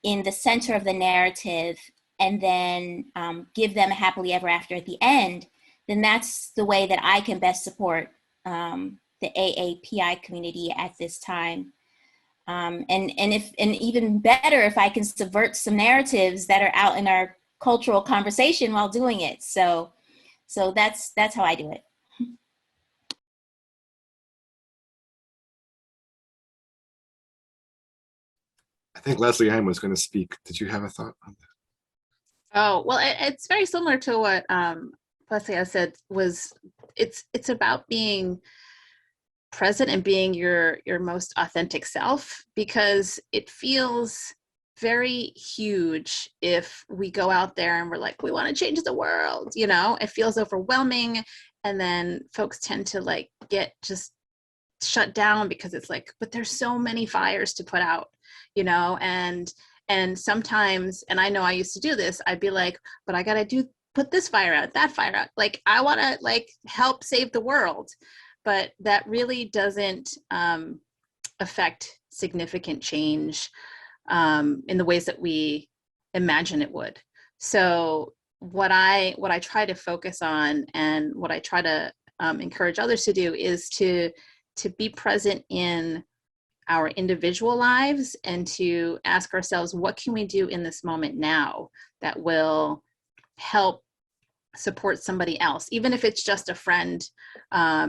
in the center of the narrative and then give them a happily ever after at the end, then that's the way that I can best support the AAPI community at this time. And even better, if I can subvert some narratives that are out in our cultural conversation while doing it. So that's how I do it. I think Leslieann was going to speak. Did you have a thought on that? Oh, well, it's very similar to what Preslaysa said. It's about being present and being your most authentic self, because it feels very huge if we go out there and we're like, we want to change the world, you know. It feels overwhelming, and then folks tend to like get just shut down because it's like, but there's so many fires to put out, you know. And sometimes, and I know I used to do this, I'd be like, but I gotta put this fire out, that fire out, like I want to like help save the world, but that really doesn't affect significant change in the ways that we imagine it would. So what I try to focus on, and what I try to encourage others to do, is to be present in our individual lives and to ask ourselves, what can we do in this moment now that will help support somebody else, even if it's just a friend.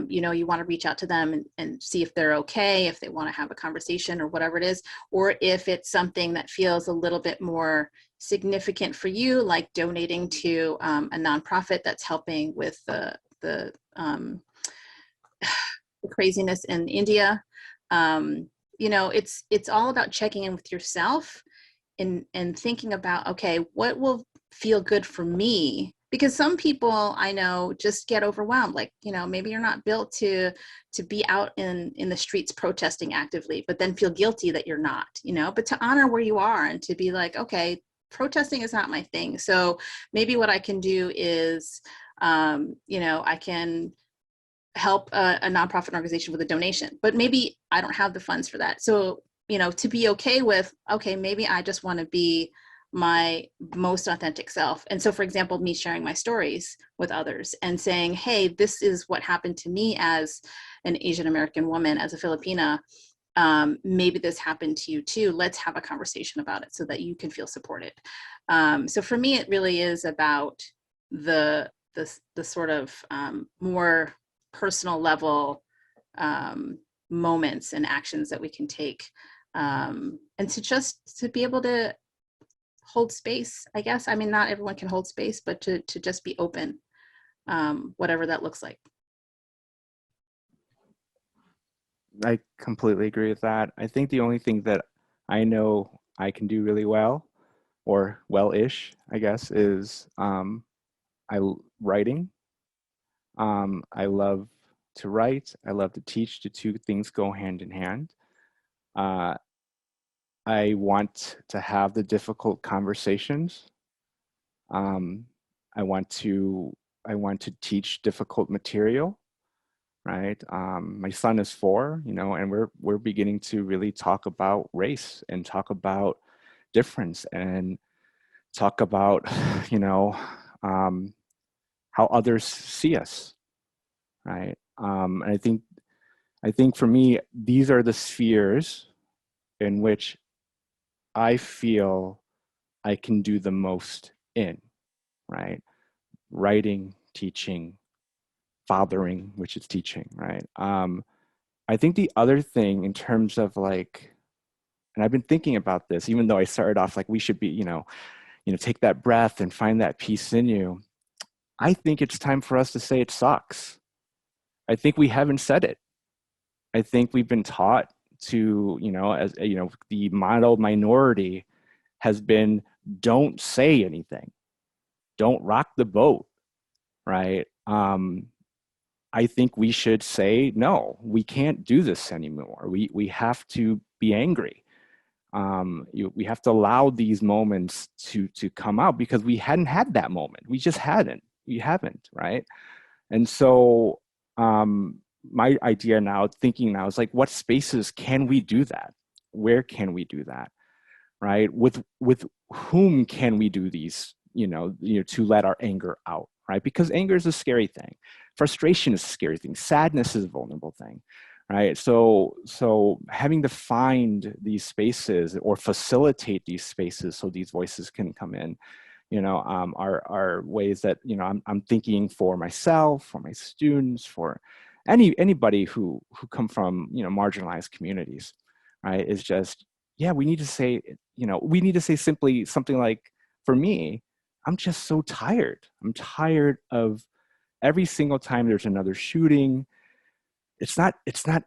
You know, you want to reach out to them and see if they're okay, if they want to have a conversation or whatever it is, or if it's something that feels a little bit more significant for you, like donating to a nonprofit that's helping with the craziness in India. You know, it's all about checking in with yourself and thinking about, okay, what will feel good for me? Because some people I know just get overwhelmed. Like, you know, maybe you're not built to be out in the streets protesting actively, but then feel guilty that you're not, you know, but to honor where you are and to be like, okay, protesting is not my thing. So maybe what I can do is, you know, I can help a nonprofit organization with a donation, but maybe I don't have the funds for that. So, you know, to be okay with, okay, maybe I just want to be my most authentic self. And so, for example, me sharing my stories with others and saying, hey, this is what happened to me as an Asian American woman, as a Filipina. Maybe this happened to you too. Let's have a conversation about it so that you can feel supported. So for me, it really is about the sort of more personal level moments and actions that we can take, and to be able to hold space, I guess. I mean, not everyone can hold space, but to just be open, whatever that looks like. I completely agree with that. I think the only thing that I know I can do really well, or well-ish, I guess, is writing. I love to write. I love to teach. The two things go hand in hand. I want to have the difficult conversations. I want to teach difficult material, right? My son is 4, you know, and we're beginning to really talk about race and talk about difference and talk about, you know, how others see us, right? And I think I think for me, these are the spheres in which I feel I can do the most in, right? Writing, teaching, fathering, which is teaching, right? I think the other thing in terms of like, and I've been thinking about this, even though I started off like we should be, take that breath and find that peace in you. I think it's time for us to say it sucks. I think we haven't said it. I think we've been taught to, the model minority has been, don't say anything, don't rock the boat, right? I think we should say, no, we can't do this anymore. We have to be angry. We have to allow these moments to come out, because we hadn't had that moment. We just hadn't. We haven't, right? And so my idea now, thinking now, is like, what spaces can we do that? Where can we do that, right? With whom can we do these, to let our anger out, right? Because anger is a scary thing. Frustration is a scary thing. Sadness is a vulnerable thing, right? So having to find these spaces or facilitate these spaces so these voices can come in, are ways that, I'm thinking for myself, for my students, for anybody who come from, marginalized communities, right? Is just, yeah, we need to say, simply something like, for me, I'm just so tired. I'm tired of every single time there's another shooting. It's not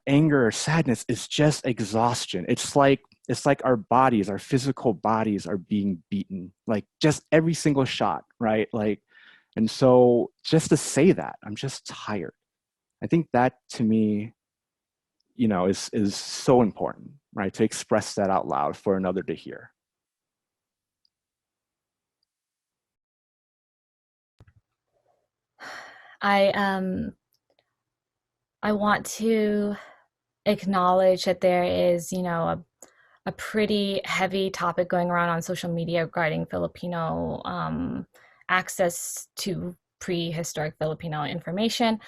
anger or sadness. It's just exhaustion. It's like our bodies, our physical bodies are being beaten, like just every single shot, right? Like, and so just to say that, I'm just tired. I think that to me, is so important, right? To express that out loud for another to hear. I want to acknowledge that there is, a pretty heavy topic going around on social media regarding Filipino access to prehistoric Filipino information.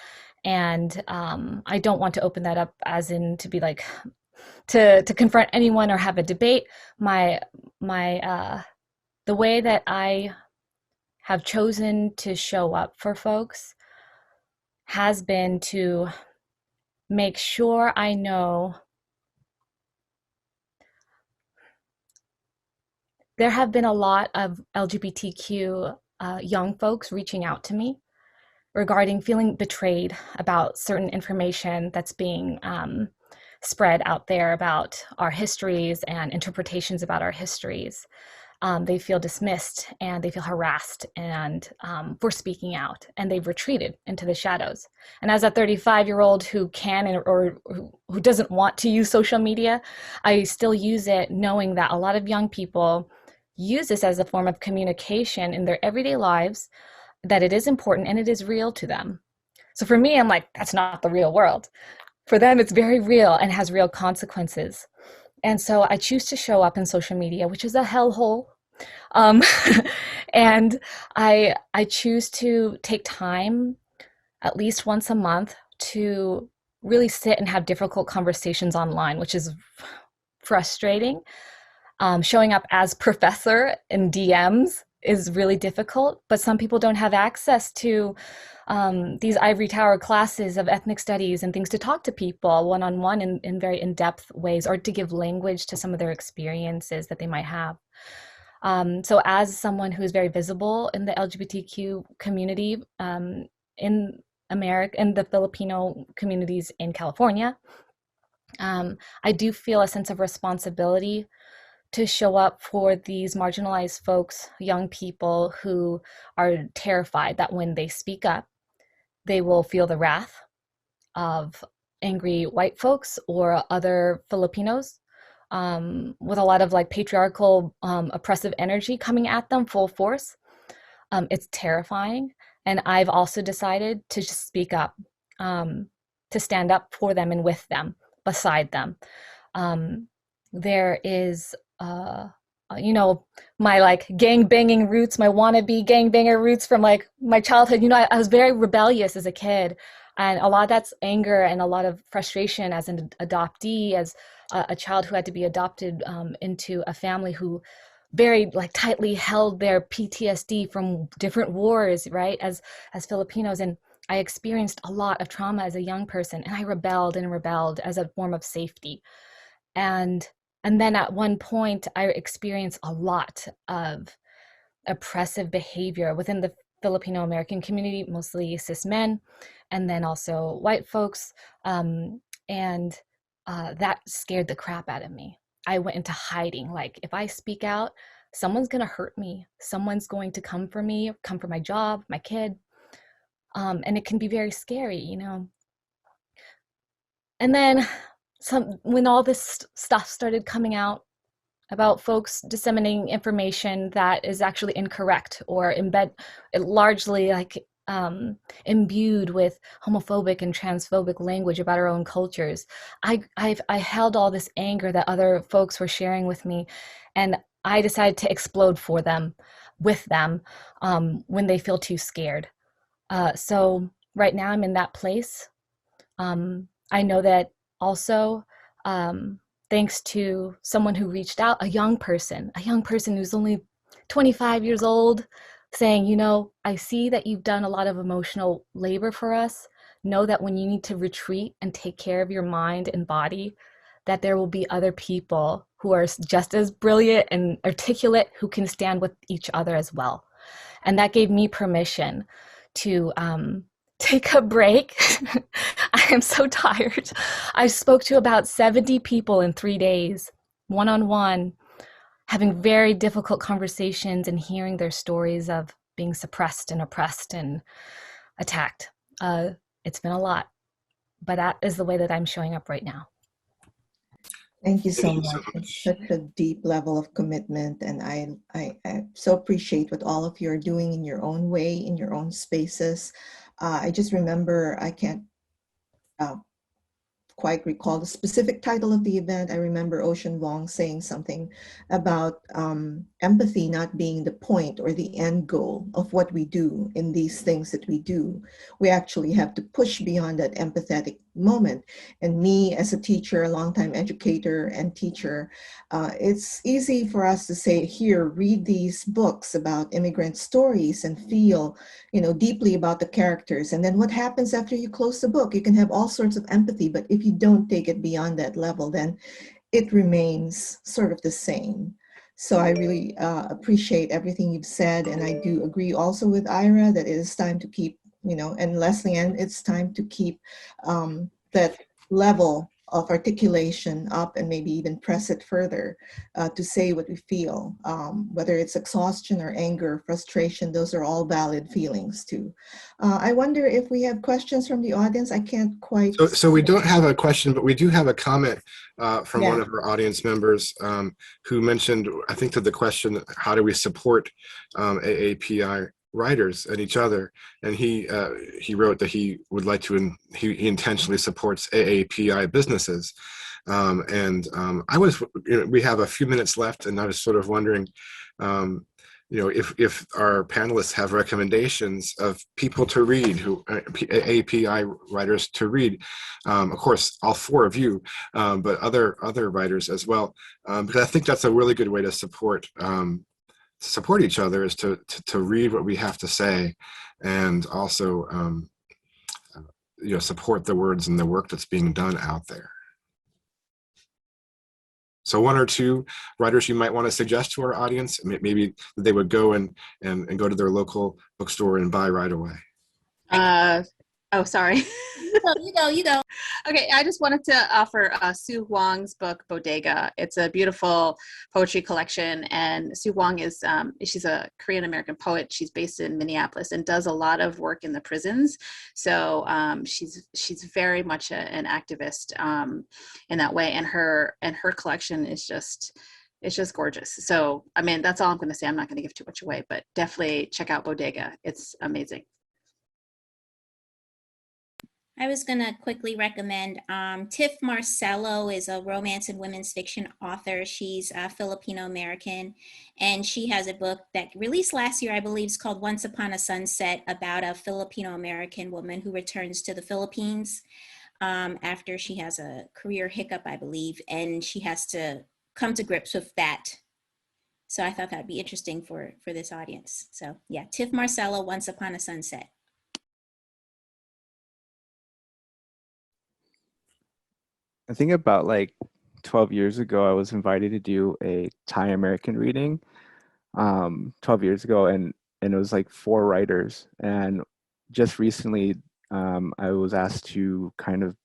And I don't want to open that up as in to be like, to confront anyone or have a debate. The way that I have chosen to show up for folks has been to make sure I know there have been a lot of LGBTQ young folks reaching out to me regarding feeling betrayed about certain information that's being spread out there about our histories and interpretations about our histories. They feel dismissed and they feel harassed and for speaking out, and they've retreated into the shadows. And as a 35-year-old who can or who doesn't want to use social media, I still use it knowing that a lot of young people use this as a form of communication in their everyday lives, that it is important and it is real to them. So for me, I'm like, that's not the real world. For them, it's very real and has real consequences. And so I choose to show up in social media, which is a hellhole. And I choose to take time at least once a month to really sit and have difficult conversations online, which is frustrating. Showing up as professor in DMs is really difficult, but some people don't have access to these ivory tower classes of ethnic studies and things to talk to people one-on-one in very in-depth ways, or to give language to some of their experiences that they might have. So as someone who is very visible in the LGBTQ community in America, in the Filipino communities in California, I do feel a sense of responsibility to show up for these marginalized folks, young people who are terrified that when they speak up, they will feel the wrath of angry white folks or other Filipinos with a lot of like patriarchal, oppressive energy coming at them full force. It's terrifying. And I've also decided to just speak up, to stand up for them and with them, beside them. There is my like gang banging roots, my wannabe gang banger roots from like my childhood. I was very rebellious as a kid. And a lot of that's anger and a lot of frustration as an adoptee, as a child who had to be adopted into a family who very like tightly held their PTSD from different wars, right? As Filipinos. And I experienced a lot of trauma as a young person, and I rebelled and rebelled as a form of safety. And then at one point I experienced a lot of oppressive behavior within the Filipino American community, mostly cis men, and then also white folks. And that scared the crap out of me. I went into hiding. Like, if I speak out, someone's going to hurt me. Someone's going to come for me, come for my job, my kid. And it can be very scary, you know. And then when all this stuff started coming out about folks disseminating information that is actually incorrect or largely like imbued with homophobic and transphobic language about our own cultures, I held all this anger that other folks were sharing with me, and I decided to explode with them when they feel too scared. So right now I'm in that place. I know that also, thanks to someone who reached out, a young person who's only 25 years old, saying, you know, I see that you've done a lot of emotional labor for us. Know that when you need to retreat and take care of your mind and body, that there will be other people who are just as brilliant and articulate who can stand with each other as well. And that gave me permission to take a break. I am so tired. I spoke to about 70 people in 3 days, one-on-one, having very difficult conversations and hearing their stories of being suppressed and oppressed and attacked. It's been a lot, but that is the way that I'm showing up right now. Thank you so much. It's such a deep level of commitment, and I so appreciate what all of you are doing in your own way, in your own spaces. I just remember, I can't quite recall the specific title of the event. I remember Ocean Vuong saying something about empathy not being the point or the end goal of what we do in these things that we do. We actually have to push beyond that empathetic moment. And me as a teacher, a longtime educator and teacher, it's easy for us to say, here, read these books about immigrant stories and feel, you know, deeply about the characters. And then what happens after you close the book? You can have all sorts of empathy, but if you don't take it beyond that level, then it remains sort of the same. So I really appreciate everything you've said. And I do agree also with Ira that it is time to keep, you know, and Leslieann, it's time to keep that level of articulation up and maybe even press it further to say what we feel, whether it's exhaustion or anger, frustration, those are all valid feelings too. I wonder if we have questions from the audience. I can't quite. So we don't have a question, but we do have a comment from one of our audience members who mentioned, I think, to the question, how do we support AAPI writers and each other? And he wrote that he would like to, he intentionally supports AAPI businesses. I was, you know, we have a few minutes left, and I was sort of wondering, you know, if our panelists have recommendations of people to read, who AAPI writers to read. Of course, all four of you, but other writers as well, because I think that's a really good way to support each other, is to read what we have to say, and also you know, support the words and the work that's being done out there. So one or two writers you might want to suggest to our audience, maybe they would go and go to their local bookstore and buy right away. Oh, sorry. You go. Okay, I just wanted to offer Sue Huang's book, Bodega. It's a beautiful poetry collection, and Sue Huang is, she's a Korean-American poet. She's based in Minneapolis and does a lot of work in the prisons. So she's very much an activist in that way, and her collection is just, it's just gorgeous. So, I mean, that's all I'm going to say. I'm not going to give too much away, but definitely check out Bodega. It's amazing. I was going to quickly recommend Tiff Marcello is a romance and women's fiction author. She's Filipino-American, and she has a book that released last year, I believe, is called Once Upon a Sunset, about a Filipino-American woman who returns to the Philippines after she has a career hiccup, I believe, and she has to come to grips with that. So I thought that'd be interesting for this audience. So yeah, Tiff Marcello, Once Upon a Sunset. I think about like 12 years ago, I was invited to do a Thai American reading 12 years ago, and it was like 4 writers. And just recently, I was asked to kind of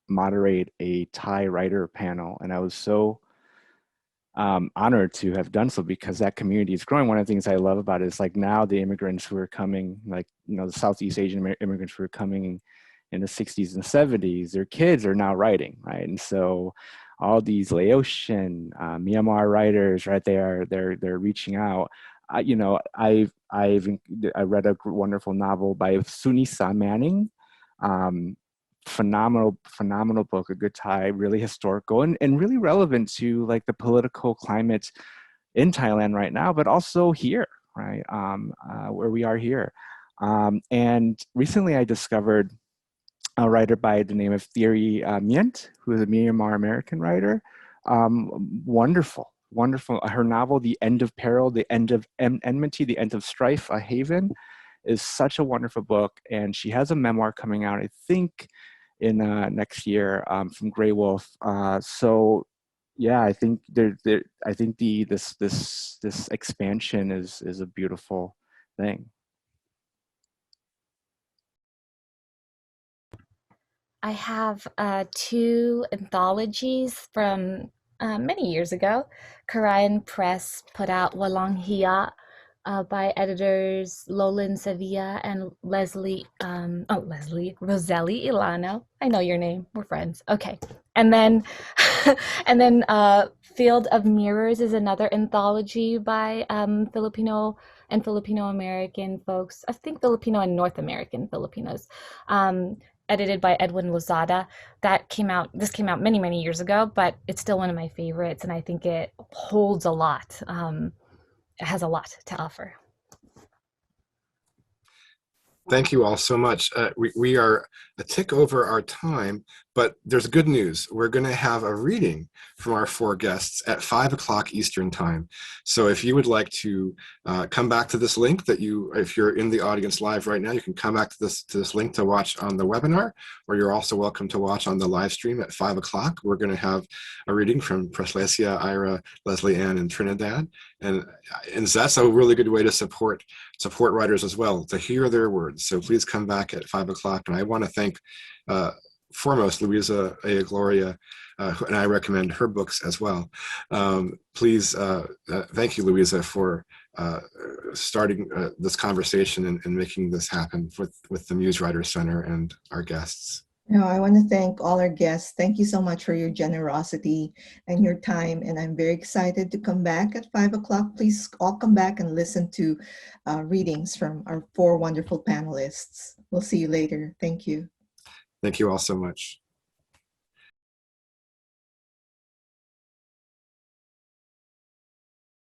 moderate a Thai writer panel, and I was so honored to have done so because that community is growing. One of the things I love about it is like now the immigrants who are coming, like, you know, the Southeast Asian immigrants who are coming in the 60s and 70s, their kids are now writing, right? And so all these Laotian, Myanmar writers, right? They're reaching out. You know, I read a wonderful novel by Sunisa Manning. Phenomenal book, a good Thai, really historical and really relevant to like the political climate in Thailand right now, but also here, right? Where we are here. And recently I discovered a writer by the name of Thierry Mient, who is a Myanmar American writer. Wonderful. Her novel, The End of Peril, The End of Enmity, The End of Strife, A Haven, is such a wonderful book. And she has a memoir coming out, I think, in next year from Grey Wolf. So yeah, I think this expansion is a beautiful thing. I have 2 anthologies from many years ago. Korean Press put out Walang Hiya by editors Lolin Sevilla and Roselli Ilano. I know your name. We're friends. Okay. And then Field of Mirrors is another anthology by Filipino and Filipino-American folks. I think Filipino and North American Filipinos. Edited by Edwin Lozada. This came out many, many years ago, but it's still one of my favorites, and I think it holds a lot. It has a lot to offer. Thank you all so much. We are a tick over our time, but there's good news. We're going to have a reading from our 4 guests at 5 o'clock Eastern time. So if you would like to come back to this link if you're in the audience live right now, you can come back to this link to watch on the webinar, or you're also welcome to watch on the live stream at 5 o'clock. We're going to have a reading from Preslaysa, Ira, Leslieann, and Trinidad. And that's a really good way to support writers as well, to hear their words. So please come back at 5 o'clock. And I want to thank foremost Luisa Igloria, and I recommend her books as well. Please, thank you, Luisa, for starting this conversation and making this happen with the Muse Writers Center and our guests. No, I want to thank all our guests. Thank you so much for your generosity and your time. And I'm very excited to come back at 5 o'clock. Please all come back and listen to readings from our 4 wonderful panelists. We'll see you later. Thank you. Thank you all so much.